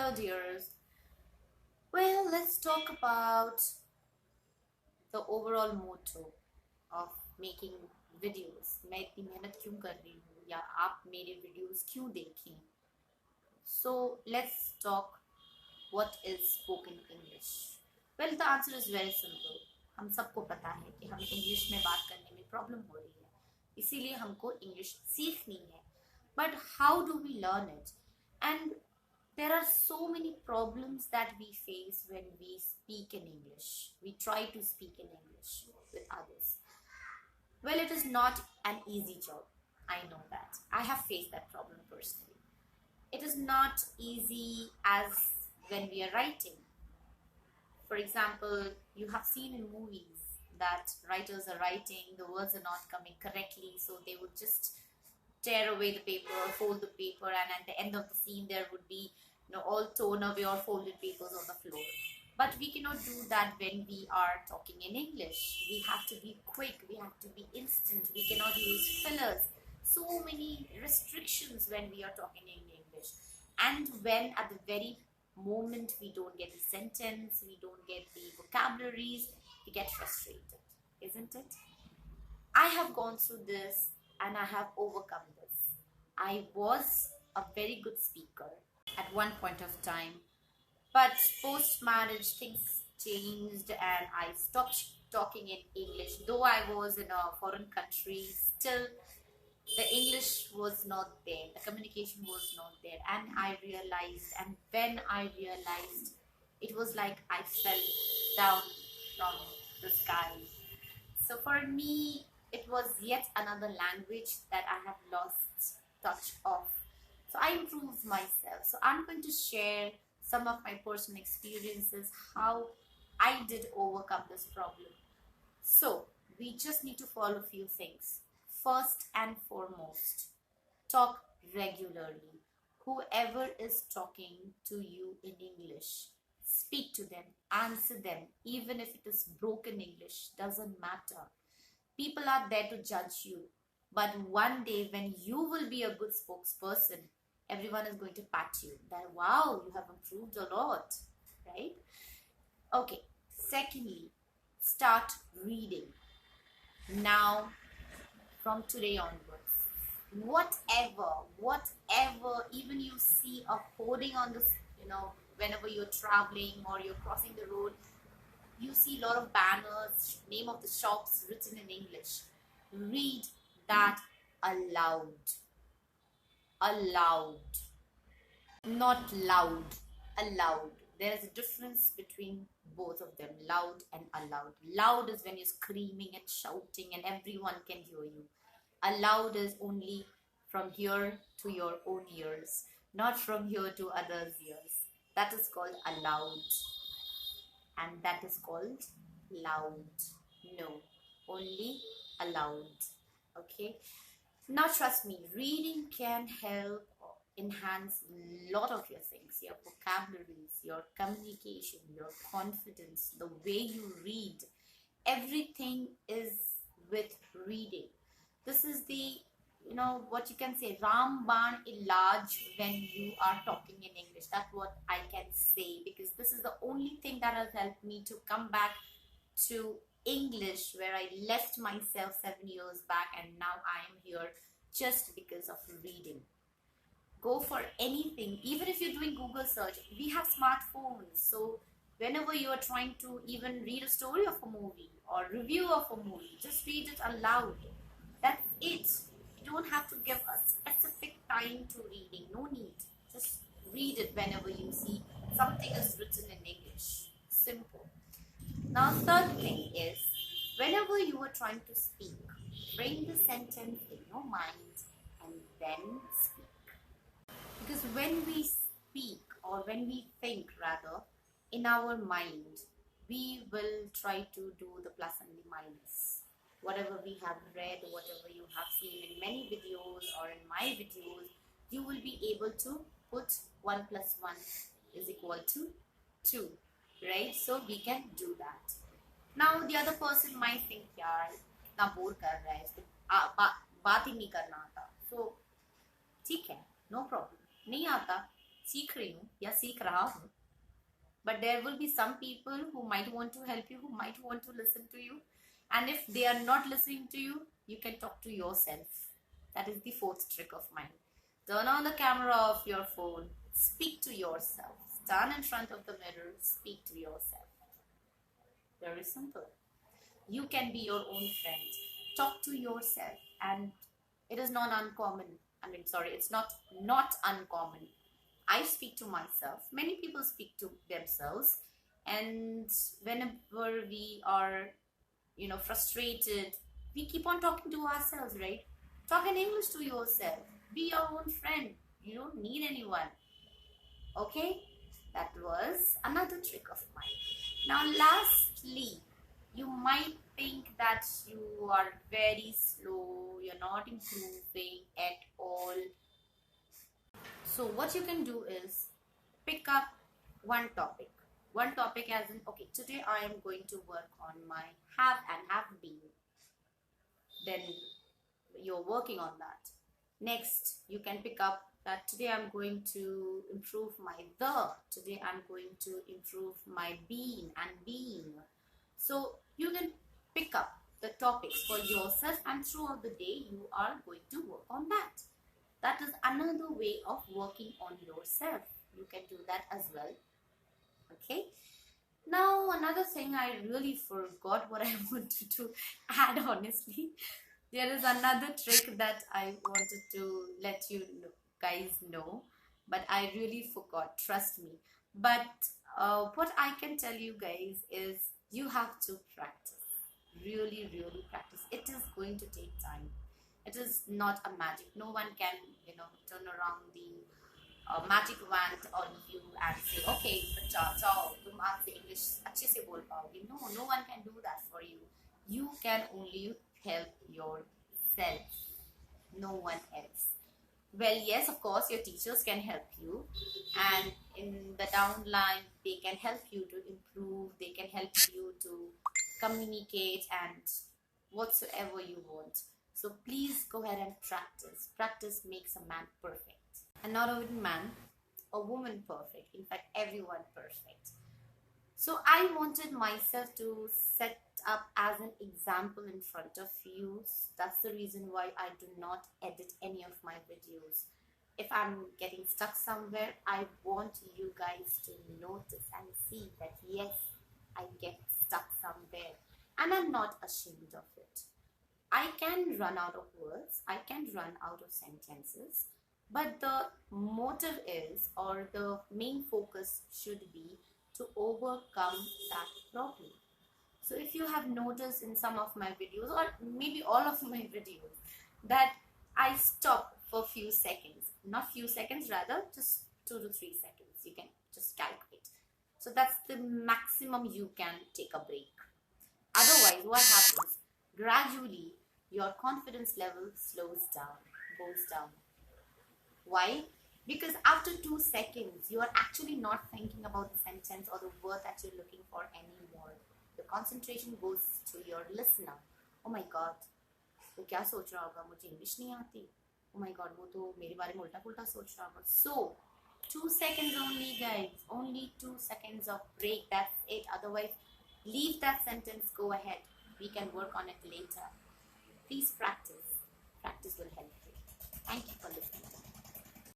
Hello dears. Well, let's talk about the overall motto of making videos. मैं इतनी मेहनत क्यों कर रही हूँ या आप मेरे videos क्यों देखें? So let's talk what is spoken English. Well, the answer is very simple. हम सबको पता है कि हमें इंग्लिश में बात करने में प्रॉब्लम हो रही है, इसीलिए हमको इंग्लिश सीखनी है. But how do we learn it? And there are so many problems that we face when we speak in English. We try to speak in English with others. Well, it is not an easy job. I know that. I have faced that problem personally. It is not easy as when we are writing. For example, you have seen in movies that writers are writing, the words are not coming correctly, so they would just tear away the paper or fold the paper, and at the end of the scene there would be all torn away or folded papers on the floor. But we cannot do that when we are talking in English. We have to be quick, we have to be instant, we cannot use fillers. So many restrictions when we are talking in English. And when at the very moment we don't get the sentence, we don't get the vocabularies, we get frustrated, isn't it? I have gone through this and I have overcome this. I was a very good speaker at one point of time, but post marriage things changed and I stopped talking in English. Though I was in a foreign country, still the English was not there, the communication was not there, and when I realized, it was like I fell down from the sky. So for me, it was yet another language that I have lost touch of. So I improved myself. So I'm going to share some of my personal experiences, how I did overcome this problem. So we just need to follow a few things. First and foremost, talk regularly. Whoever is talking to you in English, speak to them, answer them, even if it is broken English, doesn't matter. People are there to judge you, but one day when you will be a good spokesperson, everyone is going to pat you that wow, you have improved a lot, right? Okay, secondly, start reading now. From today onwards, whatever, even you see a hoarding on this, whenever you're traveling or you're crossing the road, you see a lot of banners, name of the shops written in English. Read that aloud. Not loud, aloud. There is a difference between both of them, loud and aloud. Loud is when you're screaming and shouting and everyone can hear you. Aloud is only from here to your own ears, not from here to others' ears. That is called aloud, and that is called loud. No, only aloud. Okay. Now trust me, reading can help enhance a lot of your things, your vocabularies, your communication, your confidence, the way you read. Everything is with reading. This is the, what you can say, Ramban Ilaj when you are talking in English. That's what I can say, because this is the only thing that has helped me to come back to English, where I left myself 7 years back, and now I am here just because of reading. Go for anything, even if you're doing Google search. We have smartphones, so whenever you are trying to even read a story of a movie or review of a movie, just read it aloud. That's it. You don't have to give a specific time to reading. No need. Just read it whenever you see something is written in English. Simple. Now, third thing is, whenever you are trying to speak, frame the sentence in your mind and then speak. Because when we speak, or when we think rather, in our mind, we will try to do the plus and the minus. Whatever we have read, whatever you have seen in many videos or in my videos, you will be able to put 1 plus 1 is equal to 2, right? So we can do that. Now the other person might think, yaar, itna bore kar raha hai, isko baat hi nahi karna aata. So, theek hai, no problem. नहीं आता, सीख रही हूँ या सीख रहा हूँ, but there will be some people who might want to help you, who might want to listen to you, and if they are not listening to you, you can talk to yourself. That is the fourth trick of mine. Turn on the camera of your phone, speak to yourself, stand in front of the mirror, speak to yourself. Very simple. You can be your own friend. Talk to yourself, and it is not uncommon. It's not uncommon. I speak to myself. Many people speak to themselves, and whenever we are, frustrated, we keep on talking to ourselves, right? Talk in English to yourself. Be your own friend. You don't need anyone. Okay, that was another trick of mine. Now, lastly, you might think that you are very slow, you're not improving at all. So what you can do is pick up one topic. One topic as in, okay, today I am going to work on my have and have been. Then you're working on that. Next, you can pick up that today I'm going to improve my the. Today I'm going to improve my being and being. So you can pick up the topics for yourself, and throughout the day you are going to work on that. That is another way of working on yourself. You can do that as well. Okay. Now, another thing, I really forgot what I wanted to add, honestly. There is another trick that I wanted to let you guys know, but I really forgot, trust me. But what I can tell you guys is you have to practice. Really, really practice. It is going to take time. It is not a magic. No one can, turn around the magic wand on you and say, okay, जाओ तुम आज से English अच्छे से बोल पाओगे. No one can do that for you. You can only help yourself. No one else. Well, yes, of course, your teachers can help you, and in the downline, they can help you to improve. They can help you to communicate and whatsoever you want. So please go ahead and practice. Practice makes a man perfect. And not only man, a woman perfect. In fact, everyone perfect. So I wanted myself to set up as an example in front of you. That's the reason why I do not edit any of my videos. If I'm getting stuck somewhere, I want you guys to notice and see that yes, I get stuck somewhere, and I'm not ashamed of it. I can run out of words, I can run out of sentences, but the motive is, or the main focus should be, to overcome that problem. So if you have noticed in some of my videos, or maybe all of my videos, that I stop for few seconds, not few seconds, rather just 2 to 3 seconds. You can just calculate. So that's the maximum you can take a break. Otherwise, what happens? Gradually, your confidence level slows down, goes down. Why? Because after 2 seconds, you are actually not thinking about the sentence or the word that you're looking for anymore. The concentration goes to your listener. Oh my God, वो क्या सोच रहा होगा? मुझे English नहीं आती. Oh my God, वो तो मेरे बारे में उल्टा पुल्टा सोच रहा होगा. So 2 seconds only, guys. Only 2 seconds of break. That's it. Otherwise, leave that sentence. Go ahead. We can work on it later. Please practice. Practice will help you. Thank you for listening.